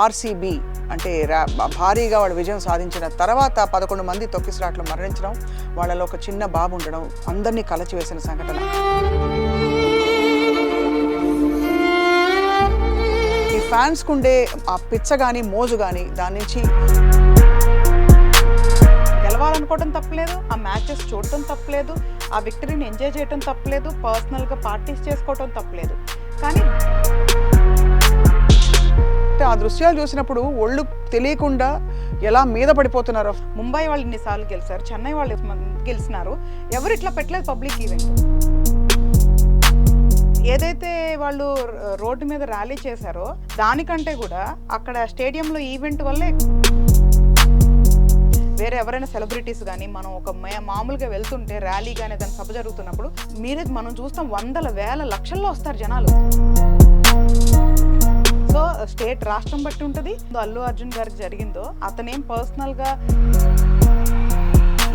RCB అంటే భారీగా వాళ్ళు విజయం సాధించిన తర్వాత 11 మంది తొక్కిసలాట్లో మరణించడం, వాళ్ళలో ఒక చిన్న బాబు ఉండడం అందరినీ కలచివేసిన సంఘటన. ఈ ఫ్యాన్స్కు ఉండే ఆ పిచ్చ కానీ మోజు కానీ దాని నుంచి గెలవాలనుకోవడం తప్పలేదు, ఆ మ్యాచెస్ చూడటం తప్పలేదు, ఆ విక్టరీని ఎంజాయ్ చేయడం తప్పలేదు, పర్సనల్గా పార్టీస్ చేసుకోవటం తప్పలేదు. కానీ ఆ దృశ్యాలు చూసినప్పుడు ఒళ్ళు తెలియకుండా ఎలా మీద పడిపోతున్నారు. ముంబై వాళ్ళు ఇన్నిసార్లు గెలిచారు, చెన్నై వాళ్ళు గెలిచినారు, ఎవరు ఇట్లా పెట్టలేదు పబ్లిక్ ఈవెంట్. ఏదైతే వాళ్ళు రోడ్డు మీద ర్యాలీ చేశారో దానికంటే కూడా అక్కడ స్టేడియంలో ఈవెంట్ వల్లే వేరే ఎవరైనా సెలబ్రిటీస్ కానీ మనం ఒక మామూలుగా వెళ్తుంటే ర్యాలీ కానీ దాని సభ జరుగుతున్నప్పుడు మనం చూస్తాం వందల వేల లక్షల్లో వస్తారు జనాలు. సో స్టేట్ రాష్ట్రం బట్టి ఉంటుంది. అల్లు అర్జున్ గారికి జరిగిందో అతనేం పర్సనల్గా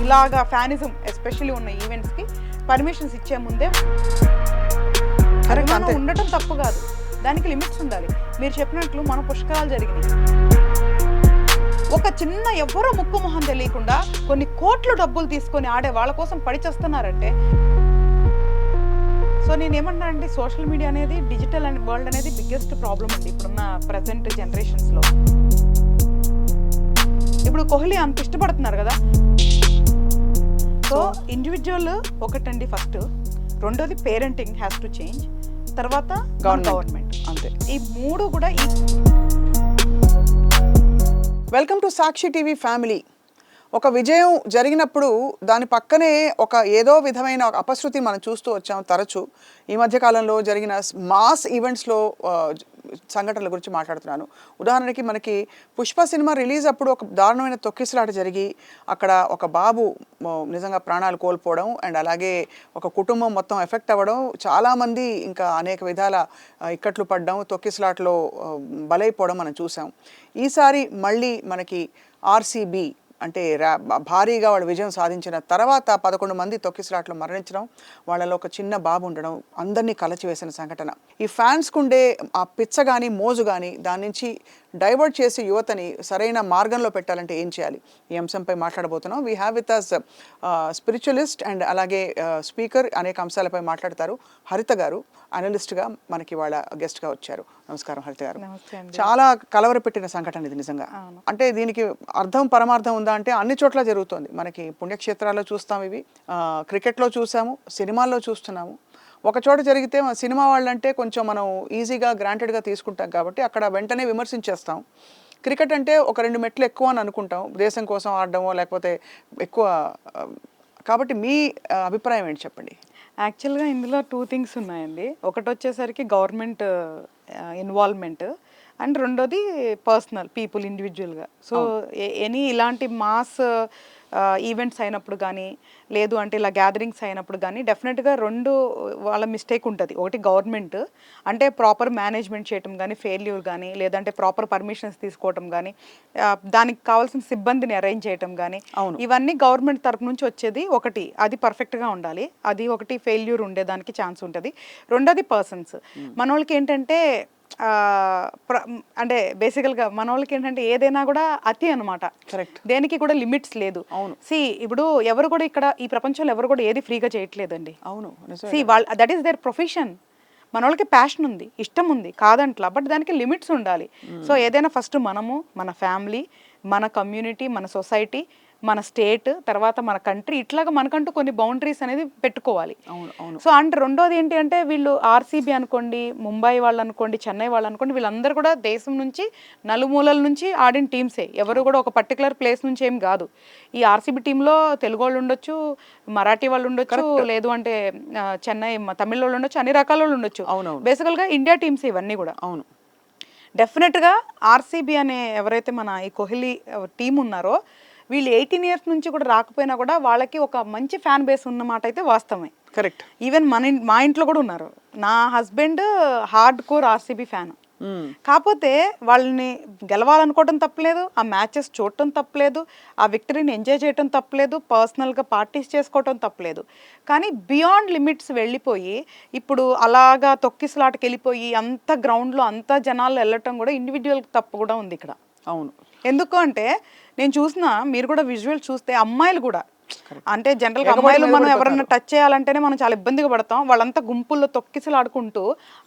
ఇలాగా ఫ్యానిజం ఎస్పెషల్లీ ఉన్న ఈవెంట్స్కి పర్మిషన్స్ ఇచ్చే ముందే ఉండటం తప్పు కాదు, దానికి లిమిట్స్ ఉండాలి. మీరు చెప్పినట్లు మన పుష్కరాలు జరిగినాయి, ఒక చిన్న ఎవరో ముక్కు మొహం తెలియకుండా కొన్ని కోట్లు డబ్బులు తీసుకొని ఆడే వాళ్ళ కోసం పడిచేస్తున్నారంటే. సో నేనేమన్నా అంటే సోషల్ మీడియా అనేది డిజిటల్ అండ్ వరల్డ్ అనేది బిగ్గెస్ట్ ప్రాబ్లం అండి ఇప్పుడున్న ప్రజెంట్ జనరేషన్స్లో. ఇప్పుడు కోహ్లీ అంత ఇష్టపడుతున్నారు కదా. సో ఇండివిజువల్ ఒకటండి ఫస్ట్, రెండోది పేరెంటింగ్ హ్యాస్ టు చేంజ్, తర్వాత గవర్నమెంట్, అంతే. ఈ మూడు కూడా welcome to Sakshi TV family. ఒక విజయం జరిగినప్పుడు దాని పక్కనే ఒక ఏదో విధమైన అపశృతి మనం చూస్తూ వచ్చాం తరచూ. ఈ మధ్యకాలంలో జరిగిన మాస్ ఈవెంట్స్లో సంఘటనల గురించి మాట్లాడుతున్నాను. ఉదాహరణకి మనకి పుష్ప సినిమా రిలీజ్ అప్పుడు ఒక దారుణమైన తొక్కిసలాట జరిగి అక్కడ ఒక బాబు నిజంగా ప్రాణాలు కోల్పోవడం అండ్ అలాగే ఒక కుటుంబం మొత్తం ఎఫెక్ట్ అవ్వడం, చాలామంది ఇంకా అనేక విధాల ఇక్కట్లు పడడం, తొక్కిసలాట్లో బలైపోవడం మనం చూసాం. ఈసారి మళ్ళీ మనకి ఆర్సీబీ అంటే భారీగా వాళ్ళు విజయం సాధించిన తర్వాత 11 మంది తొక్కిసలాట్లో మరణించడం, వాళ్ళలో ఒక చిన్న బాబు ఉండడం అందరినీ కలచివేసిన సంఘటన. ఈ ఫ్యాన్స్కు ఉండే ఆ పిచ్చ కానీ మోజు కానీ దాని నుంచి డైవర్ట్ చేసి యువతని సరైన మార్గంలో పెట్టాలంటే ఏం చేయాలి? ఈ అంశంపై మాట్లాడబోతున్నాం. We have with us spiritualist and అలాగే స్పీకర్, అనేక అంశాలపై మాట్లాడతారు హరిత గారు. అనలిస్ట్గా మనకి వాళ్ళ గెస్ట్గా వచ్చారు. నమస్కారం హరిత గారు. చాలా కలవరపెట్టిన సంఘటన ఇది నిజంగా. అంటే దీనికి అర్థం పరమార్థం ఉందా అంటే అన్ని చోట్ల జరుగుతుంది. మనకి పుణ్యక్షేత్రాల్లో చూస్తాం, ఇవి క్రికెట్లో చూసాము, సినిమాల్లో చూస్తున్నాము. ఒక చోట జరిగితే సినిమా వాళ్ళంటే కొంచెం మనం ఈజీగా గ్రాంటెడ్గా తీసుకుంటాం కాబట్టి అక్కడ వెంటనే విమర్శించేస్తాం. క్రికెట్ అంటే ఒక 2 మెట్లు ఎక్కువ అని అనుకుంటాం, దేశం కోసం ఆడడమో లేకపోతే ఎక్కువ. కాబట్టి మీ అభిప్రాయం ఏంటి చెప్పండి. యాక్చువల్గా ఇందులో 2 థింగ్స్ ఉన్నాయండి. ఒకటి వచ్చేసరికి గవర్నమెంట్ ఇన్వాల్వ్మెంట్ అండ్ రెండోది పర్సనల్ పీపుల్ ఇండివిజువల్గా. సో ఎనీ ఇలాంటి మాస్ ఈవెంట్స్ అయినప్పుడు కానీ లేదు అంటే ఇలా గ్యాదరింగ్స్ అయినప్పుడు కానీ డెఫినెట్గా 2 వాళ్ళ మిస్టేక్ ఉంటుంది. ఒకటి గవర్నమెంట్ అంటే ప్రాపర్ మేనేజ్మెంట్ చేయటం కానీ, ఫెయిల్యూర్ కానీ, లేదంటే ప్రాపర్ పర్మిషన్స్ తీసుకోవటం కానీ, దానికి కావాల్సిన సిబ్బందిని అరేంజ్ చేయటం కానీ, ఇవన్నీ గవర్నమెంట్ తరపు నుంచి వచ్చేది ఒకటి, అది పర్ఫెక్ట్గా ఉండాలి. అది ఒకటి ఫెయిల్యూర్ ఉండేదానికి ఛాన్స్ ఉంటుంది. రెండోది పర్సన్స్. మన వాళ్ళకి ఏంటంటే అంటే బేసికల్గా మన వాళ్ళకి ఏంటంటే ఏదైనా కూడా అతి అనమాట, దేనికి కూడా లిమిట్స్ లేదు. ఇప్పుడు ఎవరు కూడా ఇక్కడ ఈ ప్రపంచంలో ఎవరు కూడా ఏది ఫ్రీగా చేయట్లేదండి. That is there profession. మన వాళ్ళకి ప్యాషన్ ఉంది, ఇష్టం ఉంది, కాదంట్లా, బట్ దానికి లిమిట్స్ ఉండాలి. సో ఏదైనా ఫస్ట్ మనము, మన ఫ్యామిలీ, మన కమ్యూనిటీ, మన సొసైటీ, మన స్టేట్, తర్వాత మన కంట్రీ, ఇట్లాగా మనకంటూ కొన్ని బౌండరీస్ అనేది పెట్టుకోవాలి. సో అంటే రెండోది ఏంటి అంటే వీళ్ళు ఆర్సీబీ అనుకోండి, ముంబై వాళ్ళు అనుకోండి, చెన్నై వాళ్ళు అనుకోండి, వీళ్ళందరూ కూడా దేశం నుంచి నలుమూలల నుంచి ఆడిన టీమ్సే, ఎవరు కూడా ఒక పర్టికులర్ ప్లేస్ నుంచి ఏం కాదు. ఈ ఆర్సీబీ టీంలో తెలుగు వాళ్ళు ఉండొచ్చు, మరాఠీ వాళ్ళు ఉండొచ్చు, లేదు అంటే చెన్నై తమిళ వాళ్ళు ఉండొచ్చు, అన్ని రకాల వాళ్ళు ఉండొచ్చు. బేసికల్గా ఇండియా టీమ్స్ ఇవన్నీ కూడా. అవును, డెఫినెట్గా ఆర్సీబీ అనే ఎవరైతే మన ఈ కోహ్లీ టీం ఉన్నారో వీళ్ళు 18 years నుంచి కూడా రాకపోయినా కూడా వాళ్ళకి ఒక మంచి ఫ్యాన్ బేస్ ఉన్నమాట అయితే వాస్తవమే. కరెక్ట్. ఈవెన్ మా ఇంట్లో కూడా ఉన్నారు. నా husband hard core RCB fan. కాకపోతే వాళ్ళని గెలవాలనుకోవడం తప్పలేదు, ఆ మ్యాచెస్ చూడటం తప్పలేదు, ఆ విక్టరీని ఎంజాయ్ చేయటం తప్పలేదు, పర్సనల్గా పార్టీస్ చేసుకోవటం తప్పలేదు. కానీ బియాండ్ లిమిట్స్ వెళ్ళిపోయి ఇప్పుడు అలాగా తొక్కిసలాటకి వెళ్ళిపోయి అంత గ్రౌండ్లో అంత జనాలు వెళ్ళటం కూడా ఇండివిజువల్ తప్పు కూడా ఉంది ఇక్కడ. అవును. ఎందుకు అంటే నేను చూసిన, మీరు కూడా విజువల్ చూస్తే అమ్మాయిలు కూడా అంటే జనరల్గా అమ్మాయిలు మనం ఎవరన్నా టచ్ చేయాలంటేనే మనం చాలా ఇబ్బందిగా పడతాం. వాళ్ళంతా గుంపుల్లో తొక్కిసలాడుకుంటూ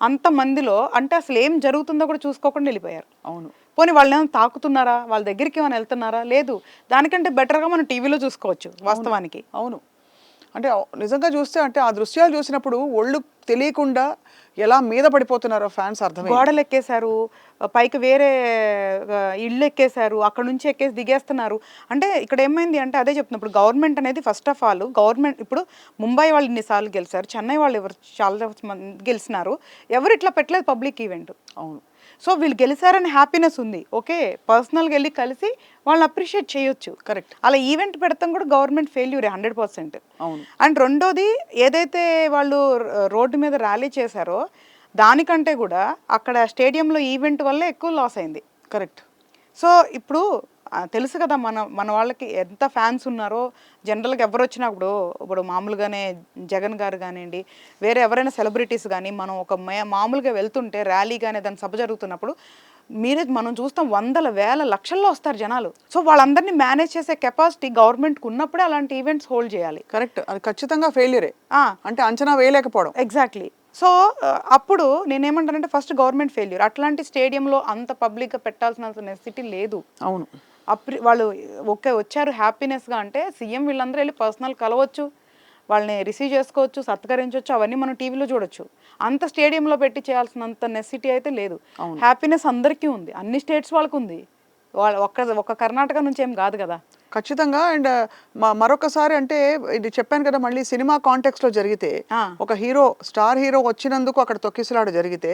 అంత మందిలో అంటే అసలు ఏం జరుగుతుందో కూడా చూసుకోకుండా వెళ్ళిపోయారు. అవును. పోనీ వాళ్ళు ఏమైనా తాకుతున్నారా, వాళ్ళ దగ్గరికి ఏమైనా వెళ్తున్నారా, లేదు. దానికంటే బెటర్గా మనం టీవీలో చూసుకోవచ్చు వాస్తవానికి. అవును. అంటే నిజంగా చూస్తే అంటే ఆ దృశ్యాలు చూసినప్పుడు ఒళ్ళు తెలియకుండా ఎలా మీద పడిపోతున్నారో ఫ్యాన్స్ అర్థం. గోడలు ఎక్కేశారు, పైకి వేరే ఇళ్ళు ఎక్కేశారు, అక్కడ నుంచి ఎక్కేసి దిగేస్తున్నారు. అంటే ఇక్కడ ఏమైంది అంటే అదే చెప్తున్నప్పుడు గవర్నమెంట్ అనేది ఫస్ట్ ఆఫ్ ఆల్ గవర్నమెంట్ ఇప్పుడు ముంబై వాళ్ళు ఇన్నిసార్లు గెలిచారు, చెన్నై వాళ్ళు ఎవరు చాలా మంది గెలిచినారు, ఎవరు ఇట్లా పెట్టలేదు పబ్లిక్ ఈవెంట్. అవును. సో వీళ్ళు గెలిచారని హ్యాపీనెస్ ఉంది, ఓకే, పర్సనల్గా వెళ్ళి కలిసి వాళ్ళని అప్రిషియేట్ చేయొచ్చు. కరెక్ట్. అలా ఈవెంట్ పెడతాం కూడా గవర్నమెంట్ ఫెయిల్యూరే 100%. అవును. అండ్ రెండోది ఏదైతే వాళ్ళు రోడ్డు మీద ర్యాలీ చేశారో దానికంటే కూడా అక్కడ స్టేడియంలో ఈవెంట్ వల్లే ఎక్కువ లాస్ అయింది. కరెక్ట్. సో ఇప్పుడు తెలుసు కదా మన వాళ్ళకి ఎంత ఫ్యాన్స్ ఉన్నారో. జనరల్గా ఎవరు వచ్చినా ఇప్పుడు మామూలుగానే జగన్ గారు కానివ్వండి, వేరే ఎవరైనా సెలబ్రిటీస్ కానీ మనం ఒక మామూలుగా వెళ్తుంటే ర్యాలీ కానీ దాని సభ జరుగుతున్నప్పుడు మనం చూస్తాం వందల వేల లక్షల్లో వస్తారు జనాలు. సో వాళ్ళందరినీ మేనేజ్ చేసే కెపాసిటీ గవర్నమెంట్కి ఉన్నప్పుడే అలాంటి ఈవెంట్స్ హోల్డ్ చేయాలి. కరెక్ట్. అది ఖచ్చితంగా ఫెయిల్యూరే. అంటే అంచనా వేయలేకపోవడం. ఎగ్జాక్ట్లీ. సో అప్పుడు నేనేమంటానంటే ఫస్ట్ గవర్నమెంట్ ఫెయిల్యూర్. అట్లాంటి స్టేడియంలో అంత పబ్లిక్గా పెట్టాల్సిన నెసెసిటీ లేదు. అవును. వాళ్ళు వచ్చారు హ్యాపీనెస్గా అంటే సీఎం వీళ్ళందరూ వెళ్ళి పర్సనల్ కలవచ్చు, వాళ్ళని రిసీవ్ చేసుకోవచ్చు, సత్కరించవచ్చు, అవన్నీ మనం టీవీలో చూడొచ్చు. అంత స్టేడియంలో పెట్టి చేయాల్సినంత నెసెసిటీ అయితే లేదు. హ్యాపీనెస్ అందరికీ ఉంది, అన్ని స్టేట్స్ వాళ్ళకు ఉంది, ఒక్క కర్ణాటక నుంచి ఏం కాదు కదా. ఖచ్చితంగా. అండ్ మరొకసారి అంటే ఇది చెప్పాను కదా, మళ్ళీ సినిమా కాంటెక్స్ట్ లో జరిగితే ఒక స్టార్ హీరో వచ్చినందుకు అక్కడ తొక్కిసలాట జరిగితే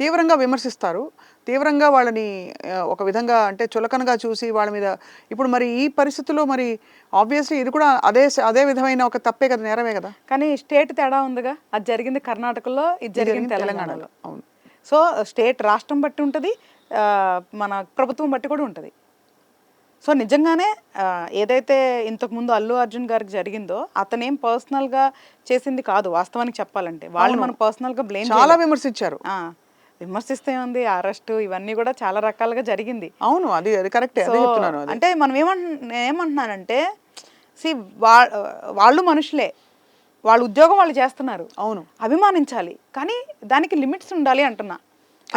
తీవ్రంగా విమర్శిస్తారు, తీవ్రంగా వాళ్ళని ఒక విధంగా అంటే చులకనగా చూసి వాళ్ళ మీద. ఇప్పుడు మరి ఈ పరిస్థితుల్లో మరి ఆబ్వియస్లీ ఇది కూడా అదే విధమైన ఒక తప్పే కదా, నేరమే కదా. కానీ స్టేట్ తేడా ఉందిగా, అది జరిగింది కర్ణాటకలో, ఇది జరిగింది తెలంగాణలో. అవును. సో స్టేట్ రాష్ట్రం బట్టి ఉంటుంది, మన ప్రభుత్వం బట్టి కూడా ఉంటుంది. సో నిజంగానే ఏదైతే ఇంతకుముందు అల్లు అర్జున్ గారికి జరిగిందో అతనేం పర్సనల్గా చేసింది కాదు వాస్తవానికి చెప్పాలంటే. వాళ్ళు మనం పర్సనల్గా బ్లేమ్ చాలా విమర్శించారు. విమర్శిస్తే ఉంది, అరెస్ట్ ఇవన్నీ కూడా చాలా రకాలుగా జరిగింది. అవును, అది కరెక్టే. అంటే మనం ఏమంటున్నానంటే వాళ్ళు మనుషులే, వాళ్ళ ఉద్యోగం వాళ్ళు చేస్తున్నారు. అవును, అభిమానించాలి, కానీ దానికి లిమిట్స్ ఉండాలి అంటున్నా.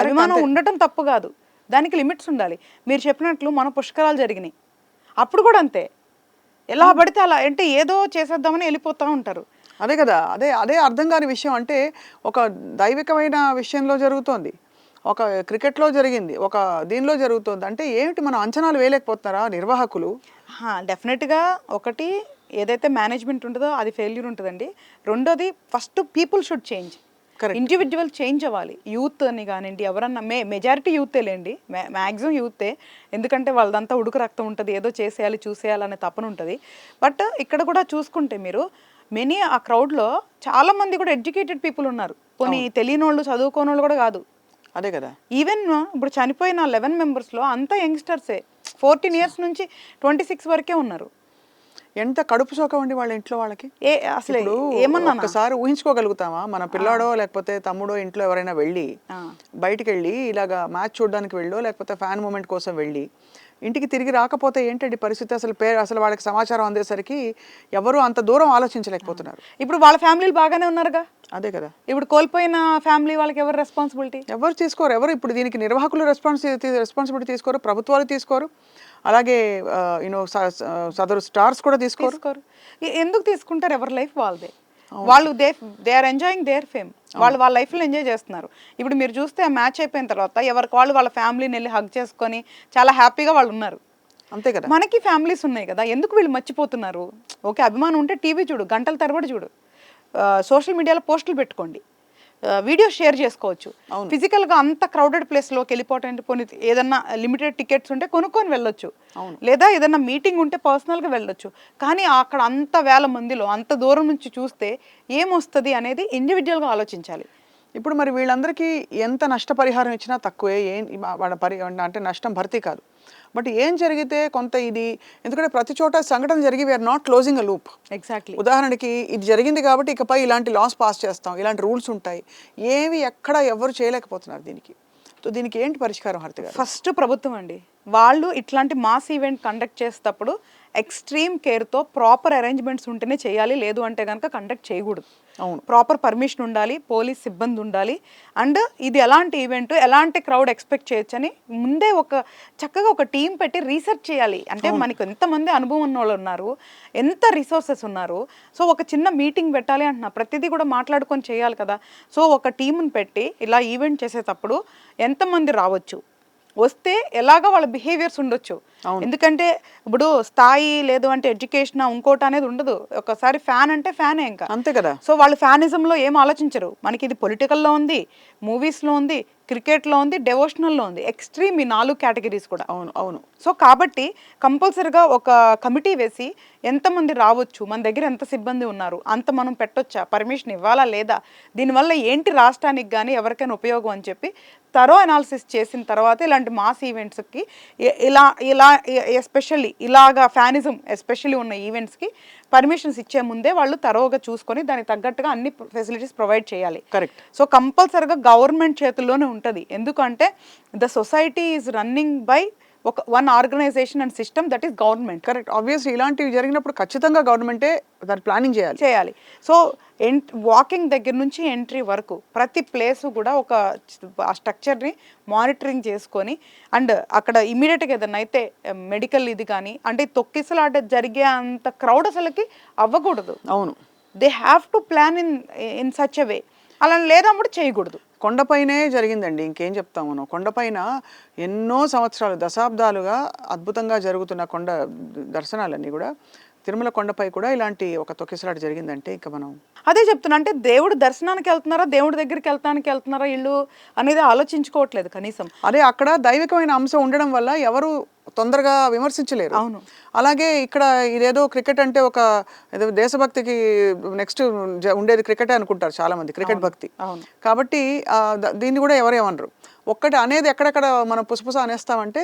అభిమానం ఉండటం తప్పు కాదు, దానికి లిమిట్స్ ఉండాలి. మీరు చెప్పినట్లు మన పుష్కరాలు జరిగినాయి, అప్పుడు కూడా అంతే, ఎలా పడితే అలా అంటే ఏదో చేసేద్దామని వెళ్ళిపోతూ ఉంటారు. అదే కదా, అదే అర్థం కాని విషయం. అంటే ఒక దైవికమైన విషయంలో జరుగుతోంది, ఒక క్రికెట్లో జరిగింది, ఒక దీనిలో జరుగుతుంది. అంటే ఏమిటి మనం అంచనాలు వేయలేకపోతున్నారా నిర్వాహకులు? డెఫినెట్గా ఒకటి ఏదైతే మేనేజ్మెంట్ ఉంటుందో అది ఫెయిల్యూర్ ఉంటుందండి. రెండోది first people should change, individual change అవ్వాలి. యూత్ అని కానివ్వండి, ఎవరన్నా మెజారిటీ యూతే లేండి, మ్యాక్సిమం యూతే. ఎందుకంటే వాళ్ళదంతా ఉడుకు రక్తం ఉంటుంది, ఏదో చేసేయాలి చూసేయాలనే తపన ఉంటుంది. బట్ ఇక్కడ కూడా చూసుకుంటే మీరు ఆ క్రౌడ్లో చాలా మంది కూడా ఎడ్యుకేటెడ్ పీపుల్ ఉన్నారు, కొన్ని తెలియని వాళ్ళు చదువుకోని వాళ్ళు కూడా కాదు. అదే కదా. ఈవెన్ ఇప్పుడు చనిపోయిన 11 మెంబర్స్లో అంతా యంగ్స్టర్సే, 14 ఇయర్స్ నుంచి 26 వరకే ఉన్నారు. ఎంత కడుపు సోకం అండి వాళ్ళ ఇంట్లో వాళ్ళకి. అసలు ఏమన్నా ఒకసారి ఊహించుకోగలుగుతామా? మన పిల్లాడో లేకపోతే తమ్ముడో ఇంట్లో ఎవరైనా వెళ్ళి బయటికి వెళ్ళి ఇలాగా మ్యాచ్ చూడడానికి వెళ్ళో లేకపోతే ఫ్యాన్ మూమెంట్ కోసం వెళ్ళి ఇంటికి తిరిగి రాకపోతే ఏంటండి పరిస్థితి? అసలు వాళ్ళకి సమాచారం అందేసరికి ఎవరు అంత దూరం ఆలోచించలేకపోతున్నారు. ఇప్పుడు వాళ్ళ ఫ్యామిలీలు బాగానే ఉన్నారుగా. అదే కదా. ఇప్పుడు కోల్పోయిన ఫ్యామిలీ వాళ్ళకి ఎవరు రెస్పాన్సిబిలిటీ? ఎవరు తీసుకోరు. ఎవరు ఇప్పుడు దీనికి నిర్వాహకులు రెస్పాన్సిబిలిటీ తీసుకోరు, ప్రభుత్వాలు తీసుకోరు, అలాగే సదరు స్టార్స్ కూడా తీసుకోరు. ఎందుకు తీసుకుంటారు? ఎవరి లైఫ్ వాళ్ళదే, వాళ్ళు they are enjoying their fame, వాళ్ళ లైఫ్లో ఎంజాయ్ చేస్తున్నారు. ఇప్పుడు మీరు చూస్తే ఆ మ్యాచ్ అయిపోయిన తర్వాత ఎవరికి వాళ్ళ ఫ్యామిలీని వెళ్ళి హగ్ చేసుకొని చాలా హ్యాపీగా వాళ్ళు ఉన్నారు. అంతే కదా. మనకి ఫ్యామిలీస్ ఉన్నాయి కదా, ఎందుకు వీళ్ళు మర్చిపోతున్నారు? ఓకే, అభిమానం ఉంటే టీవీ చూడు, గంటల తరబడి చూడు, సోషల్ మీడియాలో పోస్టులు పెట్టుకోండి, వీడియో షేర్ చేసుకోవచ్చు. ఫిజికల్గా అంత క్రౌడెడ్ ప్లేస్లోకి వెళ్ళిపోవటం, పోనీ ఏదన్నా లిమిటెడ్ టికెట్స్ ఉంటే కొనుక్కొని వెళ్ళొచ్చు, లేదా ఏదన్నా మీటింగ్ ఉంటే పర్సనల్గా వెళ్ళొచ్చు. కానీ అక్కడ అంత వేల మందిలో అంత దూరం నుంచి చూస్తే ఏమొస్తుంది అనేది ఇండివిజువల్గా ఆలోచించాలి. ఇప్పుడు మరి వీళ్ళందరికీ ఎంత నష్టపరిహారం ఇచ్చినా తక్కువే. వాళ్ళ అంటే నష్టం భర్తీ కాదు. బట్ ఏం జరిగితే కొంత ఇది, ఎందుకంటే ప్రతి చోట సంఘటన జరిగి we are not closing a loop. Exactly. ఉదాహరణకి ఇది జరిగింది కాబట్టి ఇకపై ఇలాంటి లాస్ పాస్ చేస్తాం, ఇలాంటి రూల్స్ ఉంటాయి, ఏవి ఎక్కడ ఎవరు చేయలేకపోతున్నారు దీనికి. సో దీనికి ఏంటి పరిష్కారం హారిత గారు? ఫస్ట్ ప్రభుత్వం అండి, వాళ్ళు ఇట్లాంటి మాస్ ఈవెంట్ కండక్ట్ చేసేటప్పుడు ఎక్స్ట్రీమ్ కేర్తో ప్రాపర్ అరేంజ్మెంట్స్ ఉంటేనే చేయాలి, లేదు అంటే కనుక కండక్ట్ చేయకూడదు. అవును. ప్రాపర్ పర్మిషన్ ఉండాలి, పోలీస్ సిబ్బంది ఉండాలి, అండ్ ఇది ఎలాంటి ఈవెంట్, ఎలాంటి క్రౌడ్ ఎక్స్పెక్ట్ చేయొచ్చని ముందే చక్కగా ఒక టీం పెట్టి రీసెర్చ్ చేయాలి. అంటే మనకు ఎంతమంది అనుభవం ఉన్న వాళ్ళు ఉన్నారు, ఎంత రిసోర్సెస్ ఉన్నారు. సో ఒక చిన్న మీటింగ్ పెట్టాలి అంటున్నా, ప్రతిదీ కూడా మాట్లాడుకొని చేయాలి కదా. సో ఒక టీంని పెట్టి ఇలా ఈవెంట్ చేసేటప్పుడు ఎంతమంది రావచ్చు, వస్తే ఎలాగా వాళ్ళ బిహేవియర్స్ ఉండొచ్చు. ఎందుకంటే ఇప్పుడు స్థాయి లేదు అంటే ఎడ్యుకేషన్ ఇంకోటి అనేది ఉండదు. ఒకసారి ఫ్యాన్ అంటే ఫ్యానే ఇంకా అంతే కదా. సో వాళ్ళు ఫ్యానిజంలో ఏం ఆలోచించరు. మనకి ఇది పొలిటికల్లో ఉంది, మూవీస్లో ఉంది, క్రికెట్లో ఉంది, డెవోషనల్లో ఉంది, ఎక్స్ట్రీమ్ ఈ 4 కేటగిరీస్ కూడా. అవును అవును. సో కాబట్టి కంపల్సరిగా ఒక కమిటీ వేసి ఎంతమంది రావచ్చు, మన దగ్గర ఎంత సిబ్బంది ఉన్నారు, అంత మనం పెట్టొచ్చా, పర్మిషన్ ఇవ్వాలా లేదా, దీనివల్ల ఏంటి రాష్ట్రానికి కానీ ఎవరికైనా ఉపయోగం అని చెప్పి థరో అనాలిసిస్ చేసిన తర్వాత ఇలాంటి మాస్ ఈవెంట్స్కి ఇలా ఎస్పెషల్లీ ఇలాగా ఫ్యానిజం ఎస్పెషల్లీ ఉన్న ఈవెంట్స్కి పర్మిషన్స్ ఇచ్చే ముందే వాళ్ళు థరోగా చూసుకొని దానికి తగ్గట్టుగా అన్ని ఫెసిలిటీస్ ప్రొవైడ్ చేయాలి. కరెక్ట్. సో కంపల్సరిగా గవర్నమెంట్ చేతుల్లోనే ఉంటుంది. ఎందుకంటే the society is running by one organisation and system, that is government. Correct. Obviously ఇలాంటివి జరిగినప్పుడు ఖచ్చితంగా గవర్నమెంటే దాని ప్లానింగ్ చేయాలి. సో వాకింగ్ దగ్గర నుంచి ఎంట్రీ వరకు ప్రతి ప్లేసు కూడా ఒక స్ట్రక్చర్ని మానిటరింగ్ చేసుకొని, అండ్ అక్కడ ఇమీడియట్గా ఏదన్నా అయితే మెడికల్ ఇది కానీ, అంటే తొక్కిసలాట జరిగే అంత క్రౌడ్ అసలుకి అవ్వకూడదు. అవును. They have to plan in such a way. అలా లేదప్పుడు చేయకూడదు. కొండపైనే జరిగిందండి, ఇంకేం చెప్తాం మనం. కొండపైన ఎన్నో సంవత్సరాలు, దశాబ్దాలుగా అద్భుతంగా జరుగుతున్న కొండ దర్శనాలన్నీ కూడా, తిరుమల కొండపై కూడా ఇలాంటి ఒక తొక్కిసలాట జరిగిందంటే ఇంకా మనం అదే చెప్తున్నా. అంటే దేవుడు దర్శనానికి వెళ్తున్నారా, దేవుడి దగ్గరికి వెళ్తున్నారా ఇల్లు అనేది ఆలోచించుకోవట్లేదు కనీసం. అదే అక్కడ దైవికమైన అంశం ఉండడం వల్ల ఎవరు తొందరగా విమర్శించలేరు. అవును. అలాగే ఇక్కడ ఇదేదో క్రికెట్ అంటే ఒక ఏదో దేశభక్తికి నెక్స్ట్ ఉండేది క్రికెటే అనుకుంటారు చాలా మంది, క్రికెట్ భక్తి. కాబట్టి దీన్ని కూడా ఎవరేమనరు. ఒక్కటి అనేది ఎక్కడెక్కడ మనం పుసపుస అనేస్తామంటే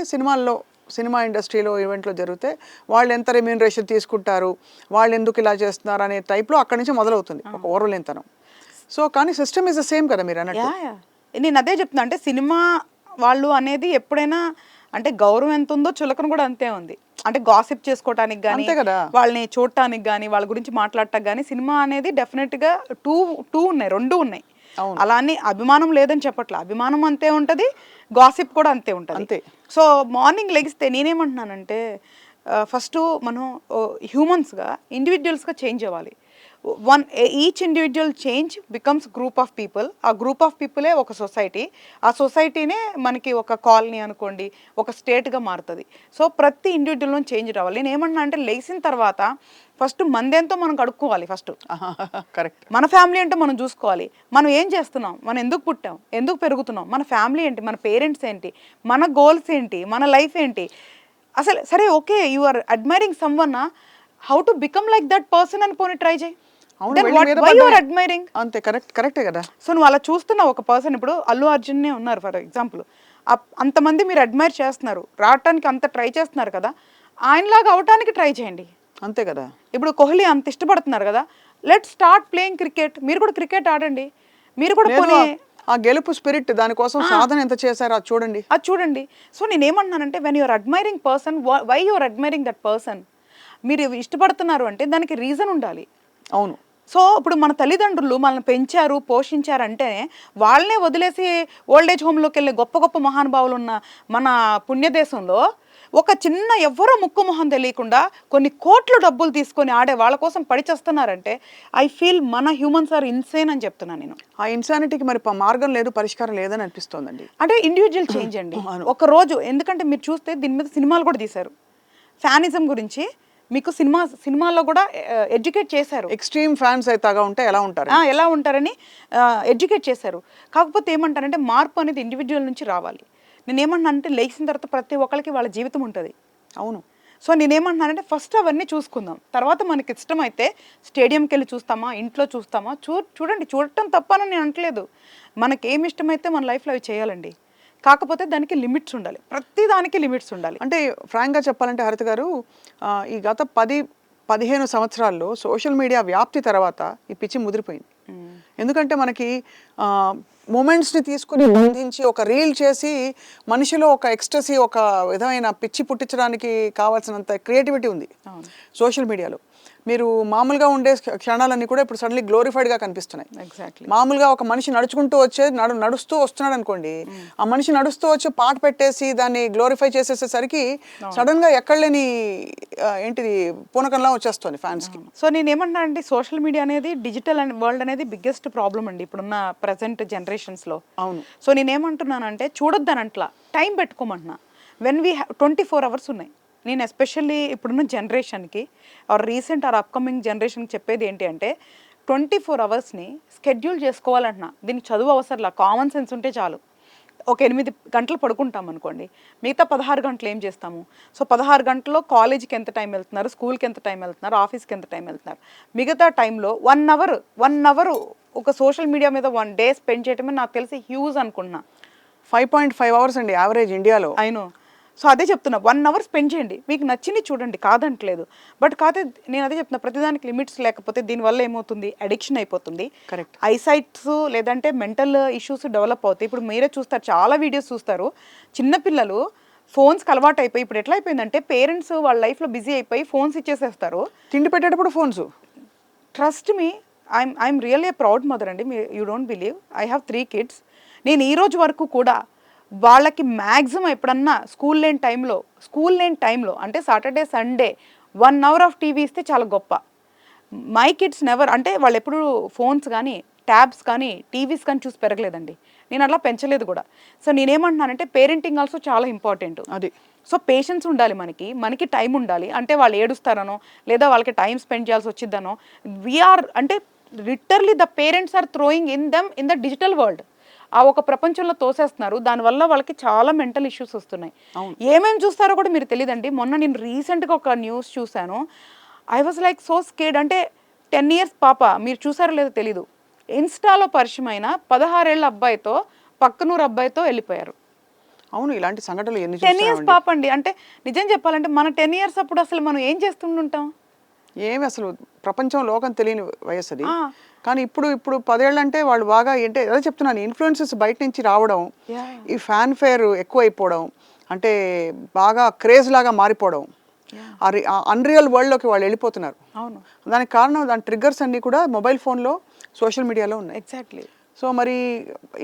సినిమా ఇండస్ట్రీలో ఈవెంట్లో జరిగితే వాళ్ళు ఎంత రెమ్యూనరేషన్ తీసుకుంటారు, వాళ్ళు ఎందుకు ఇలా చేస్తున్నారు అనే టైప్లో అక్కడి నుంచి మొదలవుతుంది ఒక ఓర్వలేనితనం. సో కానీ సిస్టమ్ ఇస్ ద సేమ్ కదా మీరు అన్నట్టు. నేను అదే చెప్తున్నా. అంటే సినిమా వాళ్ళు అనేది ఎప్పుడైనా అంటే గౌరవం ఎంత ఉందో చులకన కూడా అంతే ఉంది. అంటే గాసిప్ చేసుకోవటానికి కానీ, వాళ్ళని చూడటానికి కానీ, వాళ్ళ గురించి మాట్లాడటానికి కానీ సినిమా అనేది డెఫినెట్గా టూ ఉన్నాయి, 2 ఉన్నాయి. అలా అని అభిమానం లేదని చెప్పట్లా, అభిమానం అంతే ఉంటుంది, గాసిప్ కూడా అంతే ఉంటుంది. సో మార్నింగ్ లెగిస్తే నేనేమంటున్నానంటే ఫస్ట్ మనం హ్యూమన్స్గా ఇండివిజువల్స్గా చేంజ్ అవ్వాలి. Each individual change becomes group of people. ఆ గ్రూప్ ఆఫ్ పీపులే ఒక సొసైటీ. ఆ సొసైటీనే మనకి ఒక కాలనీ అనుకోండి, ఒక స్టేట్గా మారుతుంది. సో ప్రతి ఇండివిజువల్లో చేంజ్ రావాలి. నేను ఏమన్నా అంటే లేచిన తర్వాత ఫస్ట్ మందేంతో మనం కడుక్కోవాలి. First correct. మన ఫ్యామిలీ ఏంటో మనం చూసుకోవాలి. మనం ఏం చేస్తున్నాం, మనం ఎందుకు పుట్టాం, ఎందుకు పెరుగుతున్నాం, మన ఫ్యామిలీ ఏంటి, మన పేరెంట్స్ ఏంటి, మన గోల్స్ ఏంటి, మన లైఫ్ ఏంటి. అసలు సరే okay, you are admiring someone, how to become like that person అని పోనీ ట్రై చేయి. కరెక్టే కదా. సో నువ్వు అలా చూస్తున్నావు ఒక పర్సన్. ఇప్పుడు అల్లు అర్జున్నే ఉన్నారు ఫర్ ఎగ్జాంపుల్. అంతమంది మీరు అడ్మైర్ చేస్తున్నారు, రావటానికి అంత ట్రై చేస్తున్నారు కదా, ఆయనలాగా అవటానికి ట్రై చేయండి. అంతే కదా. ఇప్పుడు కోహ్లీ అంత ఇష్టపడుతున్నారు కదా, లెట్ స్టార్ట్ ప్లేయింగ్ క్రికెట్. మీరు కూడా క్రికెట్ ఆడండి. మీరు కూడా ఆ గెలుపు స్పిరిట్, దానికోసం సాధన ఎంత చేశారో అది చూడండి. సో నేనేమంటున్నానంటే when you're admiring person, why you're admiring that person. మీరు ఇష్టపడుతున్నారు అంటే దానికి రీజన్ ఉండాలి. అవును. సో ఇప్పుడు మన తల్లిదండ్రులు మనల్ని పెంచారు, పోషించారంటే వాళ్ళనే వదిలేసి ఓల్డేజ్ హోమ్లోకి వెళ్ళే గొప్ప గొప్ప మహానుభావులు ఉన్న మన పుణ్యదేశంలో ఒక చిన్న ఎవ్వరో ముక్కు మొహం తెలియకుండా కొన్ని కోట్ల డబ్బులు తీసుకొని ఆడే వాళ్ళ కోసం పడిచేస్తున్నారంటే ఐ ఫీల్ మన హ్యూమన్స్ ఆర్ ఇన్సేన్ అని చెప్తున్నాను నేను. ఆ ఇన్సానిటీకి మరి మార్గం లేదు, పరిష్కారం లేదని అనిపిస్తోందండి. అంటే ఇండివిజువల్ చేంజ్ అండి. ఒక రోజు, ఎందుకంటే మీరు చూస్తే దీని మీద సినిమాలు కూడా తీశారు, ఫ్యానిజం గురించి మీకు సినిమాల్లో కూడా ఎడ్యుకేట్ చేశారు. ఎక్స్ట్రీమ్ ఫ్యాన్స్ అయితే ఉంటే ఎలా ఉంటారని ఎడ్యుకేట్ చేశారు. కాకపోతే ఏమంటారంటే మార్పు అనేది ఇండివిజువల్ నుంచి రావాలి. నేను ఏమన్నా అంటే లేచిన తర్వాత ప్రతి ఒక్కరికి వాళ్ళ జీవితం ఉంటుంది. అవును. సో నేనేమంటున్నానంటే ఫస్ట్ అవన్నీ చూసుకుందాం, తర్వాత మనకి ఇష్టమైతే స్టేడియంకి వెళ్ళి చూస్తామా, ఇంట్లో చూస్తామా, చూడండి, చూడటం తప్పని నేను అనట్లేదు. మనకి ఏమి ఇష్టమైతే మన లైఫ్లో అవి చేయాలండి. కాకపోతే దానికి లిమిట్స్ ఉండాలి, ప్రతి దానికి లిమిట్స్ ఉండాలి. అంటే ఫ్రాంక్గా చెప్పాలంటే హరిత గారు, ఈ గత 10-15 సంవత్సరాల్లో సోషల్ మీడియా వ్యాప్తి తర్వాత ఈ పిచ్చి ముదిరిపోయింది. ఎందుకంటే మనకి మూమెంట్స్ని తీసుకుని బంధించి ఒక రీల్ చేసి మనిషిలో ఒక ఎక్స్టసీ, ఒక విధమైన పిచ్చి పుట్టించడానికి కావాల్సినంత క్రియేటివిటీ ఉంది సోషల్ మీడియాలో. మీరు మామూలుగా ఉండే క్షణాలన్నీ కూడా ఇప్పుడు సడన్లీ గ్లోరిఫైడ్గా కనిపిస్తున్నాయి. ఎగ్జాక్ట్లీ. మామూలుగా ఒక మనిషి నడుచుకుంటూ వచ్చే నడుస్తూ వస్తున్నాడు అనుకోండి, ఆ మనిషి నడుస్తూ వచ్చి పాట పెట్టేసి దాన్ని గ్లోరిఫై చేసేసేసరికి సడన్గా ఎక్కడ లేని ఏంటిది పూనకంలా వచ్చేస్తుంది ఫ్యాన్స్కి. సో నేనేమన్నా అండి, సోషల్ మీడియా అనేది డిజిటల్ వరల్డ్ అనేది బిగ్గెస్ట్ ప్రాబ్లం అండి ఇప్పుడున్న ప్రజెంట్ జనరేషన్స్లో. అవును. సో నేనేమంటున్నానంటే చూడొద్దనట్లా, టైం పెట్టుకోమంటున్నా. వెన్ వీ 24 అవర్స్ ఉన్నాయి. నేను ఎస్పెషల్లీ ఇప్పుడున్న జనరేషన్కి ఆర్ రీసెంట్ ఆర్ అప్కమింగ్ జనరేషన్కి చెప్పేది ఏంటి అంటే 24 అవర్స్ని స్కెడ్యూల్ చేసుకోవాలంటున్నా. దీనికి చదువు అవసరంలా, కామన్ సెన్స్ ఉంటే చాలు. ఒక 8 గంటలు పడుకుంటాం అనుకోండి, మిగతా 16 గంటలు ఏం చేస్తాము? సో 16 గంటల్లో కాలేజ్కి ఎంత టైం వెళ్తున్నారు, స్కూల్కి ఎంత టైం వెళ్తున్నారు, ఆఫీస్కి ఎంత టైం వెళ్తున్నారు, మిగతా టైంలో 1 అవర్ ఒక సోషల్ మీడియా మీద 1 డే స్పెండ్ చేయటమే నాకు తెలిసి హ్యూజ్ అనుకుంటున్నా. 5.5 అవర్స్ అండి యావరేజ్ ఇండియాలో. అయినో. సో అదే చెప్తున్నా, 1 అవర్ స్పెండ్ చేయండి, మీకు నచ్చింది చూడండి, కాదంటలేదు. బట్ నేను అదే చెప్తున్నా, ప్రతిదానికి లిమిట్స్ లేకపోతే దీనివల్ల ఏమవుతుంది, అడిక్షన్ అయిపోతుంది. కరెక్ట్. ఐసైట్స్ లేదంటే మెంటల్ ఇష్యూస్ డెవలప్ అవుతాయి. ఇప్పుడు మీరే చూస్తారు, చాలా వీడియోస్ చూస్తారు, చిన్నపిల్లలు ఫోన్స్కి అలవాటు అయిపోయి ఇప్పుడు ఎట్లా అయిపోయిందంటే పేరెంట్స్ వాళ్ళ లైఫ్లో బిజీ అయిపోయి ఫోన్స్ ఇచ్చేసేస్తారు. తిండి పెట్టేటప్పుడు phones. Trust me, I'm really proud mother అండి. You don't believe, I have 3 kids. నేను ఈ రోజు వరకు కూడా వాళ్ళకి మ్యాక్సిమం ఎప్పుడన్నా స్కూల్ లేని టైంలో అంటే Saturday Sunday 1 hour of TV ఇస్తే చాలా గొప్ప. మై కిడ్స్ నెవర్, అంటే వాళ్ళు ఎప్పుడు ఫోన్స్ కానీ ట్యాబ్స్ కానీ టీవీస్ కానీ చూసి పెరగలేదండి. నేను అట్లా పెంచలేదు కూడా. సో నేనేమంటున్నానంటే పేరెంటింగ్ ఆల్సో చాలా ఇంపార్టెంట్. అది. సో పేషెన్స్ ఉండాలి, మనకి టైం ఉండాలి. అంటే వాళ్ళు ఏడుస్తారనో లేదా వాళ్ళకి టైం స్పెండ్ చేయాల్సి వచ్చిద్దనో, వీఆర్ అంటే literally the parents are throwing in the digital world. ఆ ఒక ప్రపంచంలో తోసేస్తున్నారు. దానివల్ల వాళ్ళకి చాలా మెంటల్ ఇష్యూస్ వస్తున్నాయి. ఏమేమి చూస్తారో కూడా మీరు తెలియదండి. మొన్న నేను రీసెంట్గా ఒక న్యూస్ చూశాను. I was like so scared. అంటే 10 years పాప, మీరు చూసారో లేదో తెలీదు, ఇన్స్టాలో పరిచయమైన 16 ఏళ్ల అబ్బాయితో పక్కనూరు అబ్బాయితో వెళ్ళిపోయారు. అవును, ఇలాంటి సంఘటనలు ఎన్ని 10 years పాప అండి. అంటే నిజం చెప్పాలంటే మన 10 years అప్పుడు అసలు మనం ఏం చేస్తుంటాం? ఏమి అసలు ప్రపంచం లోకం తెలియని వయసు అది. కానీ ఇప్పుడు 10 ఏళ్ళు అంటే వాళ్ళు బాగా అంటే అదే చెప్తున్నాను, ఇన్ఫ్లుయెన్సెస్ బయట నుంచి రావడం, ఈ ఫ్యాన్ ఫేర్ ఎక్కువైపోవడం, అంటే బాగా క్రేజ్ లాగా మారిపోవడం, అన్రియల్ వరల్డ్లోకి వాళ్ళు వెళ్ళిపోతున్నారు. అవును. దానికి కారణం, దాని ట్రిగ్గర్స్ అన్నీ కూడా మొబైల్ ఫోన్లో, సోషల్ మీడియాలో ఉన్నాయి. ఎగ్జాక్ట్లీ. సో మరి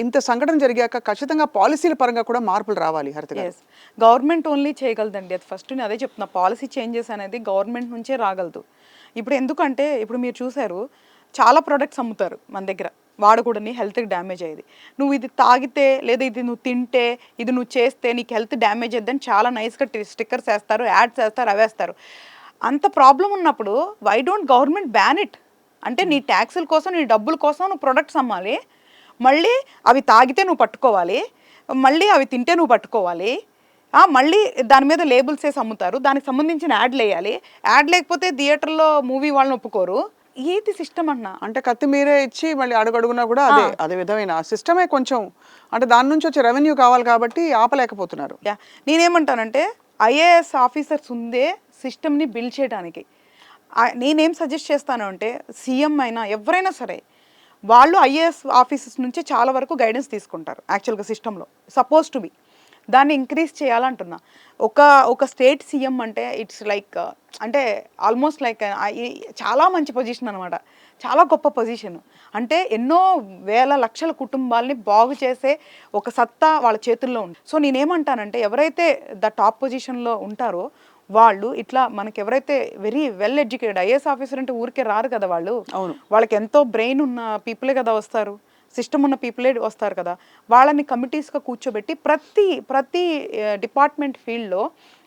ఇంత సంఘటన జరిగాక ఖచ్చితంగా పాలసీల పరంగా కూడా మార్పులు రావాలి హరిత గారు. గవర్నమెంట్ ఓన్లీ చేయగలదండి అది. ఫస్ట్ నేను అదే చెప్తున్నా, పాలసీ చేంజెస్ అనేది గవర్నమెంట్ నుంచే రాగలదు. ఇప్పుడు ఎందుకంటే ఇప్పుడు మీరు చూసారు, చాలా ప్రొడక్ట్స్ అమ్ముతారు మన దగ్గర, వాడకూడని, హెల్త్కి డ్యామేజ్ అయ్యేది. నువ్వు ఇది తాగితే లేదా ఇది నువ్వు తింటే, ఇది నువ్వు చేస్తే నీకు హెల్త్ డ్యామేజ్ అయ్యిద్దని చాలా నైస్గా స్టిక్కర్స్ వేస్తారు, యాడ్స్ వేస్తారు, అవేస్తారు. అంత ప్రాబ్లం ఉన్నప్పుడు why don't government ban it? అంటే నీ ట్యాక్సుల కోసం, నీ డబ్బుల కోసం నువ్వు ప్రొడక్ట్స్ అమ్మాలి, మళ్ళీ అవి తాగితే నువ్వు పట్టుకోవాలి, మళ్ళీ అవి తింటే నువ్వు పట్టుకోవాలి, మళ్ళీ దాని మీద లేబుల్స్ వేసి అమ్ముతారు, దానికి సంబంధించిన యాడ్లు వేయాలి. యాడ్ లేకపోతే థియేటర్లో మూవీ వాళ్ళని ఒప్పుకోరు. ఏది సిస్టమ్ అన్నా? అంటే కత్తి మీరే ఇచ్చి మళ్ళీ అడుగడుగునా కూడా అదే విధమైన సిస్టమే కొంచెం, అంటే దాని నుంచి వచ్చే రెవెన్యూ కావాలి కాబట్టి ఆపలేకపోతున్నారు. నేనేమంటానంటే ఐఏఎస్ ఆఫీసర్స్ ఉందే సిస్టమ్ని బిల్డ్ చేయడానికి. నేనేం సజెస్ట్ చేస్తాను అంటే సీఎం అయినా ఎవరైనా సరే వాళ్ళు ఐఏఎస్ ఆఫీసర్స్ నుంచి చాలా వరకు గైడెన్స్ తీసుకుంటారు యాక్చువల్గా సిస్టంలో, సపోజ్ టు బి. దాన్ని ఇంక్రీజ్ చేయాలంటున్నా. ఒక స్టేట్ సీఎం అంటే ఇట్స్ లైక్, అంటే ఆల్మోస్ట్ లైక్ చాలా మంచి పొజిషన్ అనమాట, చాలా గొప్ప పొజిషన్. అంటే ఎన్నో వేల లక్షల కుటుంబాలని బాగు చేసే ఒక సత్తా వాళ్ళ చేతుల్లో ఉంది. సో నేనేమంటానంటే ఎవరైతే ద టాప్ పొజిషన్లో ఉంటారో వాళ్ళు ఇట్లా, మనకి ఎవరైతే very well educated, IAS officer అంటే ఊరికే రారు కదా వాళ్ళు, వాళ్ళకి ఎంతో బ్రెయిన్ ఉన్న పీపులే కదా వస్తారు, సిస్టమ్ ఉన్న పీపులే వస్తారు కదా, వాళ్ళని కమిటీస్గా కూర్చోబెట్టి ప్రతి డిపార్ట్మెంట్ ఫీల్డ్లో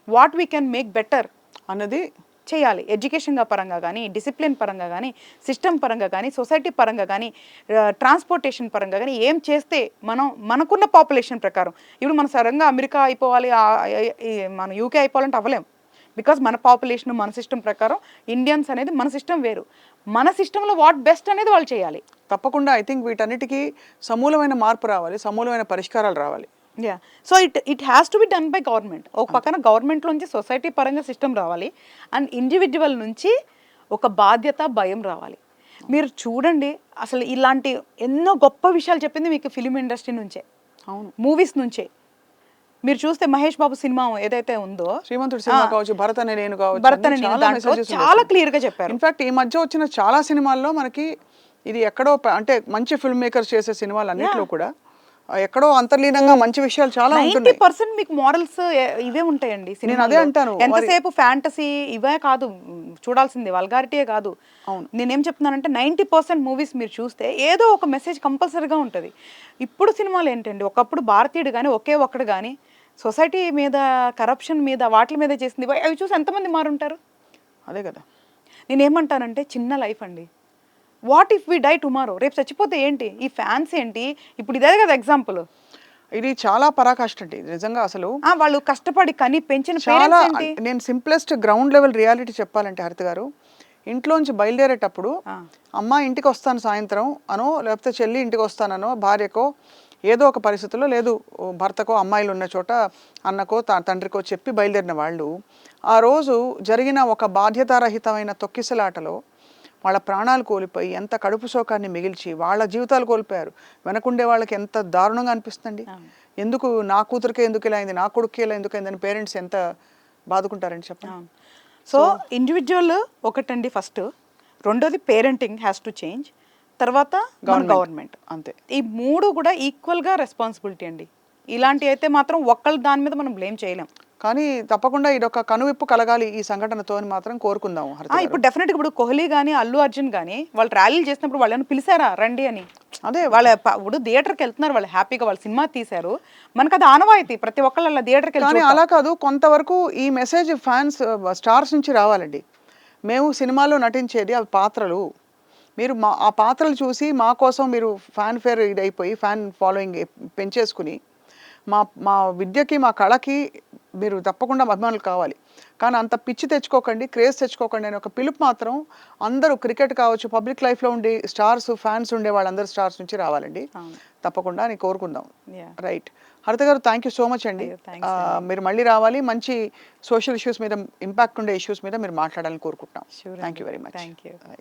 what we can make better అన్నది చేయాలి. ఎడ్యుకేషన్ పరంగా కానీ, డిసిప్లిన్ పరంగా కానీ, సిస్టమ్ పరంగా కానీ, సొసైటీ పరంగా కానీ, ట్రాన్స్పోర్టేషన్ పరంగా కానీ ఏం చేస్తే మనకున్న పాపులేషన్ ప్రకారం, ఇప్పుడు మన సడన్గా అమెరికా అయిపోవాలి, మన యూకే అయిపోవాలంటే అవ్వలేం. బికాజ్ మన పాపులేషన్ మన సిస్టమ్ ప్రకారం ఇండియన్స్ అనేది మన సిస్టమ్ వేరు, మన సిస్టంలో వాట్ బెస్ట్ అనేది వాళ్ళు చేయాలి. తప్పకుండా ఐ థింక్ వీటన్నిటికీ సమూలమైన మార్పు రావాలి, సమూలమైన పరిష్కారాలు రావాలి. Yeah, so it has to be done by government. ఒక పక్కన గవర్నమెంట్లోంచి సొసైటీ పరంగా సిస్టమ్ రావాలి, అండ్ ఇండివిజువల్ నుంచి ఒక బాధ్యత భయం రావాలి. మీరు చూడండి, అసలు ఇలాంటి ఎన్నో గొప్ప విషయాలు చెప్పింది మీకు ఫిలిం ఇండస్ట్రీ నుంచే, అవును, మూవీస్ నుంచే. మీరు చూస్తే మహేష్ బాబు సినిమా ఏదైతే ఉందో, శ్రీమంతుడు సినిమా కావచ్చు, భరత్ అనే నేను కావచ్చు, భరత్ అనే నేను, దాంట్లో చాలా క్లియర్ గా చెప్పారు. ఇన్ఫాక్ట్ ఈ మధ్య వచ్చిన చాలా సినిమాల్లో మనకి ఇది ఎక్కడో అంటే మంచి ఫిల్మ్ మేకర్స్ చేసే సినిమాలు అన్నింటిలో కూడా ఎక్కడో అంతర్లీనంగా మంచి విషయాలు చాలా ఉంటుంది. 90% మీకు మోరల్స్ ఇవే ఉంటాయండి. నేను అదే అంటాను, ఎంతసేపు ఫ్యాంటసీ ఇవే కాదు చూడాల్సింది, వల్గారిటీయే కాదు. నేనేం చెప్తున్నానంటే 90% మూవీస్ మీరు చూస్తే ఏదో ఒక మెసేజ్ కంపల్సరీగా ఉంటుంది. ఇప్పుడు సినిమాలు ఏంటండి, ఒకప్పుడు భారతీయుడు కానీ ఒకే ఒక్కడు కానీ సొసైటీ మీద, కరప్షన్ మీద, వాటి మీద చేసింది అవి చూసి ఎంతమంది మారుంటారు? అదే కదా నేనేమంటానంటే, చిన్న లైఫ్ అండి. What if we die tomorrow, రేపు చచ్చిపోతే ఏంటి? ఈ ఫ్యాన్స్ ఏంటి? ఇప్పుడు ఇదే కదా ఎగ్జాంపుల్. ఇది చాలా పరాకాష్ట అండి నిజంగా. అసలు వాళ్ళు కష్టపడి కని పెంచిన చాలా, నేను సింప్లెస్ట్ గ్రౌండ్ లెవెల్ రియాలిటీ చెప్పాలంటే హరిత గారు, ఇంట్లోంచి బయలుదేరేటప్పుడు అమ్మ ఇంటికి వస్తాను సాయంత్రం అనో, లేకపోతే చెల్లి ఇంటికి వస్తాననో, భార్యకో ఏదో ఒక పరిస్థితుల్లో, లేదు భర్తకో అమ్మాయిలు ఉన్న చోట అన్నకో తండ్రికో చెప్పి బయలుదేరిన వాళ్ళు ఆ రోజు జరిగిన ఒక బాధ్యతారహితమైన తొక్కిసలాటలో వాళ్ళ ప్రాణాలు కోల్పోయి ఎంత కడుపు శోకాన్ని మిగిల్చి వాళ్ళ జీవితాలు కోల్పోయారు. వెనకుండే వాళ్ళకి ఎంత దారుణంగా అనిపిస్తుంది. ఎందుకు నా కూతురికే ఎందుకు ఇలా అయింది, నా కొడుకే ఇలా ఎందుకు అయిందని పేరెంట్స్ ఎంత బాదుకుంటారని చెప్పండి. సో ఇండివిజువల్ ఒకటండి ఫస్ట్, రెండోది పేరెంటింగ్ హ్యాస్ టు చేంజ్, తర్వాత గవర్నమెంట్. అంతే, ఈ మూడు కూడా ఈక్వల్గా రెస్పాన్సిబిలిటీ అండి. ఇలాంటి అయితే మాత్రం ఒక్కళ్ళ దాని మీద మనం బ్లేమ్ చేయలేం. కానీ తప్పకుండా ఇది ఒక కనువిప్పు కలగాలి ఈ సంఘటనతో అని మాత్రం కోరుకుందాం. ఇప్పుడు డెఫినెట్గా ఇప్పుడు కోహ్లీ కానీ అల్లు అర్జున్ కానీ వాళ్ళు ర్యాలీలు చేసినప్పుడు వాళ్ళని పిలిచారా రండి అని? అదే వాళ్ళ ఇప్పుడు థియేటర్కి వెళ్తున్నారు, వాళ్ళు హ్యాపీగా వాళ్ళ సినిమా తీశారు. మనకు అది ఆనవాయితీ, ప్రతి ఒక్కళ్ళు అలా థియేటర్కి వెళ్ళి. అలా కాదు, కొంతవరకు ఈ మెసేజ్ ఫ్యాన్స్ స్టార్స్ నుంచి రావాలండి. మేము సినిమాలో నటించేది అవి పాత్రలు, మీరు ఆ పాత్రలు చూసి మా కోసం మీరు ఫ్యాన్ ఫేర్ ఇదైపోయి ఫ్యాన్ ఫాలోయింగ్ పెంచేసుకుని మా విద్యకి మా కళకి మీరు తప్పకుండా అభిమానులు కావాలి. కానీ అంత పిచ్చి తెచ్చుకోకండి, క్రేజ్ తెచ్చుకోకండి అని ఒక పిలుపు మాత్రం అందరూ, క్రికెట్ కావచ్చు, పబ్లిక్ లైఫ్లో ఉండి స్టార్స్ ఫ్యాన్స్ ఉండే వాళ్ళందరూ స్టార్స్ నుంచి రావాలండి తప్పకుండా అని కోరుకుందాం. రైట్ హరిత గారు, థ్యాంక్ యూ సో మచ్ అండి. మీరు మళ్ళీ రావాలి, మంచి సోషల్ ఇష్యూస్ మీద, ఇంపాక్ట్ ఉండే ఇష్యూస్ మీద మీరు మాట్లాడాలని కోరుకుంటున్నాం. Thank you very much.